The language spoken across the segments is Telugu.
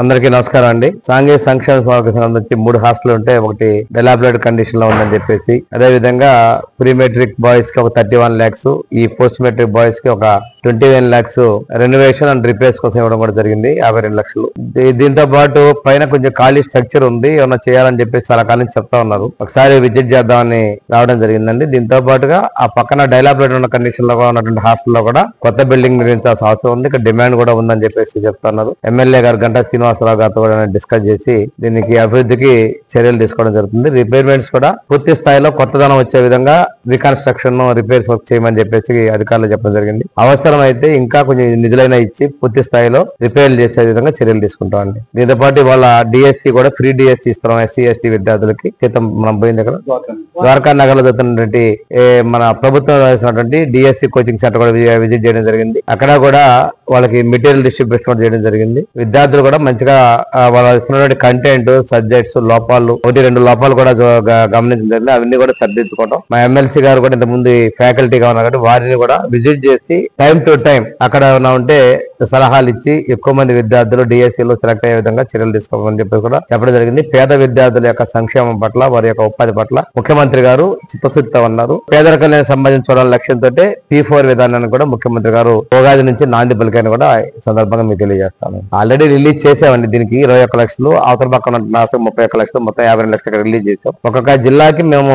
అందరికీ నమస్కారం అండి. సాంఘిక సంక్షేమ శాఖకు సంబంధించి 3 హాస్టల్ ఉంటే ఒకటి డెలాబరేట్ కండిషన్ లో ఉందని చెప్పేసి, అదే విధంగా ప్రీ మెట్రిక్ బాయ్స్ కి ఒక 31 lakhs, ఈ పోస్ట్ మెట్రిక్ బాయ్స్ కి ఒక 21 lakhs రెనోవేషన్ అండ్ రిపేర్స్ కోసం ఇవ్వడం కూడా జరిగింది, 52 లక్షలు. దీంతో పాటు పైన కొంచెం ఖాళీ స్ట్రక్చర్ ఉంది, ఏమన్నా చేయాలని చెప్పేసి చాలా కాలం చెప్తా ఉన్నారు. ఒకసారి విజిట్ చేద్దామని రావడం జరిగిందండి. దీంతో పాటుగా ఆ పక్కన డెలాబరేట్ ఉన్న కండిషన్ లో ఉన్నటువంటి హాస్టల్లో కూడా కొత్త బిల్డింగ్ నిర్మించాల్సిన అవసరం ఉంది. ఇక్కడ డిమాండ్ కూడా ఉందని చెప్పేసి చెప్తున్నారు. ఎమ్మెల్యే గారు గంటా శ్రీనివాసరావు గారితో కూడా డిస్కస్ చేసి దీనికి అభివృద్ధికి చర్యలు తీసుకోవడం జరుగుతుంది. రిపేర్మెంట్స్ కూడా పూర్తి స్థాయిలో కొత్తదనం వచ్చే విధంగా రీకన్స్ట్రక్షన్ రిపేర్స్ వర్క్ చేయమని చెప్పేసి అధికారులు చెప్పడం జరిగింది. అవసరం అయితే ఇంకా కొంచెం నిధులైనా ఇచ్చి పూర్తి స్థాయిలో రిపేర్లు చేసే విధంగా చర్యలు తీసుకుంటామండి. దీంతో పాటు వాళ్ళ డిఎస్సి కూడా ఫ్రీ డిఎస్సి ఇస్తున్నాం ఎస్సీ ఎస్టీ విద్యార్థులకి. మనం పోయింది అక్కడ ద్వారకా నగర్ లో జరుగుతున్నటువంటి మన ప్రభుత్వం రాసినటువంటి డిఎస్సి కోచింగ్ సెంటర్ కూడా విజిట్ చేయడం జరిగింది. అక్కడ కూడా వాళ్ళకి మెటీరియల్ డిస్ట్రిబ్యూషన్ చేయడం జరిగింది. విద్యార్థులు కూడా మంచిగా వాళ్ళ ఇస్తున్నటువంటి కంటెంట్, సబ్జెక్ట్స్ లోపాలు 1-2 లోపాలు కూడా గమనించడం జరిగింది. అవన్నీ కూడా సరిదిద్దుకోవడం. మా ఎమ్మెల్సీ గారు కూడా ఇంతకుముందు ఫ్యాకల్టీగా ఉన్నారు కాబట్టి వారిని కూడా విజిట్ చేసి టైం టు టైం అక్కడ ఉంటే సలహాలు ఇచ్చి ఎక్కువ మంది విద్యార్థులు డిఎస్సీలో సెలెక్ట్ అయ్యే విధంగా చర్యలు తీసుకోవాలని చెప్పి కూడా చెప్పడం జరిగింది. పేద విద్యార్థుల యొక్క సంక్షేమం పట్ల, వారి యొక్క ఉపాధి పట్ల ముఖ్యమంత్రి గారు చిత్తశుద్ధితో ఉన్నారు. పేదరికానికి సంబంధించిన లక్ష్యంతో P4 విధానాన్ని కూడా ముఖ్యమంత్రి గారు ఉగాది నుంచి నాంది పలికాయని కూడా ఈ సందర్భంగా మీకు తెలియజేస్తాను. ఆల్రెడీ రిలీజ్ చేసామండి. దీనికి 21 లక్షలు, అవతల పక్కన 31 లక్షలు, మొత్తం 52 లక్షలు రిలీజ్ చేసాం. ఒక్కొక్క జిల్లాకి మేము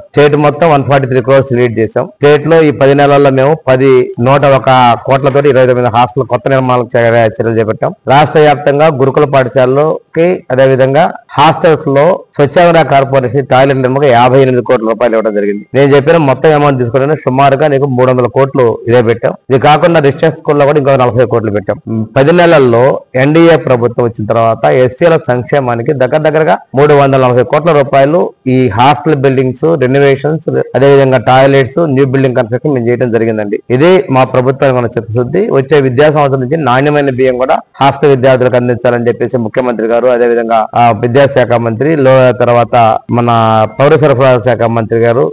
స్టేట్ మొత్తం 143 crores రిలీజ్ చేసాం. స్టేట్ లో ఈ 10 నెలల్లో మేము 101 కోట్లతో 29 హాస్టల్ కొత్త నిర్మాణాలకు చర్యలు చేపట్టాం. రాష్ట్ర వ్యాప్తంగా గురుకుల పాఠశాలలోకి అదేవిధంగా హాస్టల్స్ లో స్వచ్ఛంద కార్పొరేషన్ టాయిలెట్ నిర్మాణం 58 కోట్ల రూపాయలు ఇవ్వడం జరిగింది. నేను చెప్పిన మొత్తం అమౌంట్ తీసుకుంటే సుమారుగా నీకు 300 కోట్లు ఇదే పెట్టాం. ఇది కాకుండా డిస్టెన్స్ స్కూల్లో కూడా ఇంకో 40 కోట్లు పెట్టాం. 10 నెలల్లో ఎన్డీఏ ప్రభుత్వం వచ్చిన తర్వాత ఎస్సీల సంక్షేమానికి దగ్గరగా 340 కోట్ల రూపాయలు ఈ హాస్టల్ బిల్డింగ్స్, రెనోవేషన్స్, అదేవిధంగా టాయిలెట్స్, న్యూ బిల్డింగ్ కన్స్ట్రక్షన్ మేము చేయడం జరిగిందండి. ఇది మా ప్రభుత్వానికి ఉన్న చిత్తశుద్ధి. వచ్చే విద్యా సంవత్సరం నుంచి నాణ్యమైన బియ్యం కూడా హాస్టల్ విద్యార్థులకు అందించాలని చెప్పేసి ముఖ్యమంత్రి గారు, అదేవిధంగా విద్యాశాఖ మంత్రి, తర్వాత మన పౌర సరఫరాల శాఖ మంత్రి గారు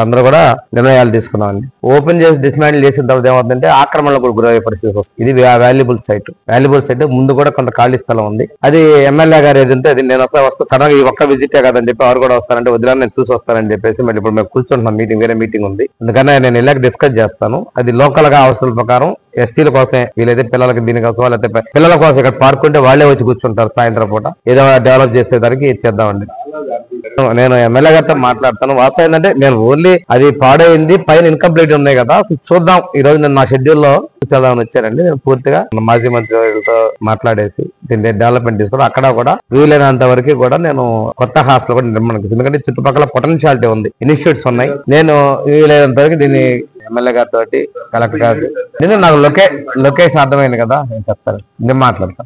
అందరూ కూడా నిర్ణయాలు తీసుకున్నామండి. ఓపెన్ చేసి డిస్మాండిల్ చేసిన తర్వాత ఏమవుతుందంటే ఆక్రమణలో కూడా గురయ్యే పరిస్థితి వస్తుంది. ఇది వాల్యుబుల్ సైట్ ముందు కూడా కొంత ఖాళీ స్థలం ఉంది. అది ఎమ్మెల్యే గారు ఏదంటే అది నేను వస్తా సడన్ గా ఈ ఒక్క విజిటే కదని చెప్పి వారు కూడా వస్తారంటే వదిలేని నేను చూసి వస్తానని చెప్పేసి మళ్ళీ ఇప్పుడు మేము కూర్చుంటున్నాం. వేరే మీటింగ్ ఉంది, అందుకని నేను ఇలాగ డిస్కస్ చేస్తాను. అది లోకల్ గా అవసరాల ప్రకారం ఎస్టీల కోసమే, వీలైతే పిల్లలకి దీనికోసం, లేకపోతే పిల్లల కోసం ఇక్కడ పార్కుంటే వాళ్ళే వచ్చి కూర్చుంటారు. సాయంత్రం పూట ఏదో డెవలప్ చేసేదానికి చేద్దామండి. నేను ఎమ్మెల్యే గారితో మాట్లాడతాను. వాస్తవం ఏంటంటే నేను ఓన్లీ అది పాడైంది, పైన ఇన్కంప్లీట్ ఉన్నాయి కదా, చూద్దాం. ఈ రోజు నేను నా షెడ్యూల్లో చదవని వచ్చానండి. నేను పూర్తిగా మాజీ మంత్రితో మాట్లాడేసి దీన్ని డెవలప్మెంట్ తీసుకుని అక్కడ కూడా వీలైనంత వరకు కూడా నేను కొత్త హాస్టల్ కూడా నిర్మాణం, ఎందుకంటే చుట్టుపక్కల పొటెన్షియాలిటీ ఉంది, ఇనిషియేటివ్స్ ఉన్నాయి. నేను వీలైనంత వరకు దీన్ని ఎమ్మెల్యే గారితో, కలెక్టర్ గారు, నేను నాకు లొకేషన్ అర్థమైంది కదా, నేను చెప్తాను, నేను మాట్లాడతాను.